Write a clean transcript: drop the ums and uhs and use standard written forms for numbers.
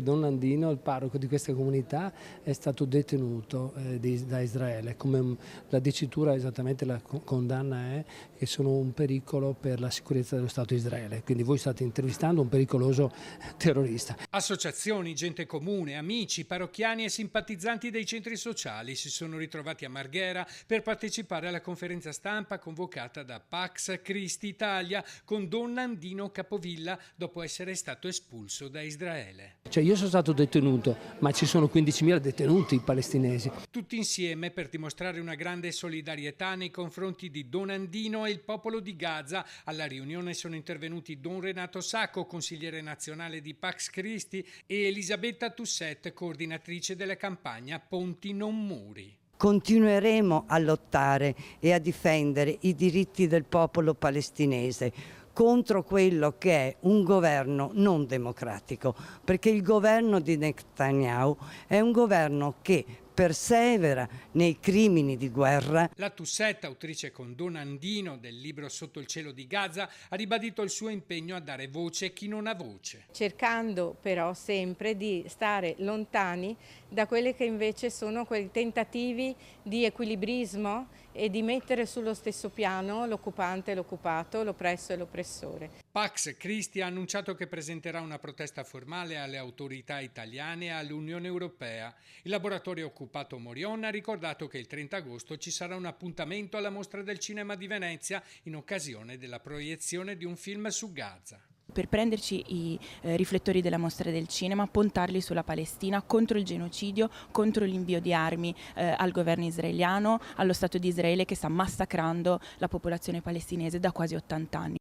Don Landino, il parroco di questa comunità, è stato detenuto da Israele. La dicitura, esattamente la condanna è che sono un pericolo per la sicurezza dello Stato di Israele. Quindi voi state intervistando un pericoloso terrorista. Associazioni, gente comune, amici, parrocchiani e simpatizzanti dei centri sociali si sono ritrovati a Marghera per partecipare alla conferenza stampa convocata da Pax Christi Italia con Don Landino Capovilla dopo essere stato espulso da Israele. Io sono stato detenuto, ma ci sono 15.000 detenuti palestinesi. Tutti insieme per dimostrare una grande solidarietà nei confronti di Don Landino e il popolo di Gaza. Alla riunione sono intervenuti Don Renato Sacco, consigliere nazionale di Pax Christi, e Elisabetta Tusset, coordinatrice della campagna Ponti non muri. Continueremo a lottare e a difendere i diritti del popolo palestinese contro quello che è un governo non democratico, perché il governo di Netanyahu è un governo che persevera nei crimini di guerra. La Tusset, autrice con Don Landino del libro Sotto il cielo di Gaza, ha ribadito il suo impegno a dare voce a chi non ha voce. Cercando però sempre di stare lontani da quelli che invece sono quei tentativi di equilibrismo e di mettere sullo stesso piano l'occupante e l'occupato, l'oppresso e l'oppressore. Pax Christi ha annunciato che presenterà una protesta formale alle autorità italiane e all'Unione Europea. Il laboratorio occupato Morion ha ricordato che il 30 agosto ci sarà un appuntamento alla Mostra del Cinema di Venezia in occasione della proiezione di un film su Gaza. Per prenderci i riflettori della Mostra del Cinema, puntarli sulla Palestina, contro il genocidio, contro l'invio di armi al governo israeliano, allo Stato di Israele che sta massacrando la popolazione palestinese da quasi 80 anni.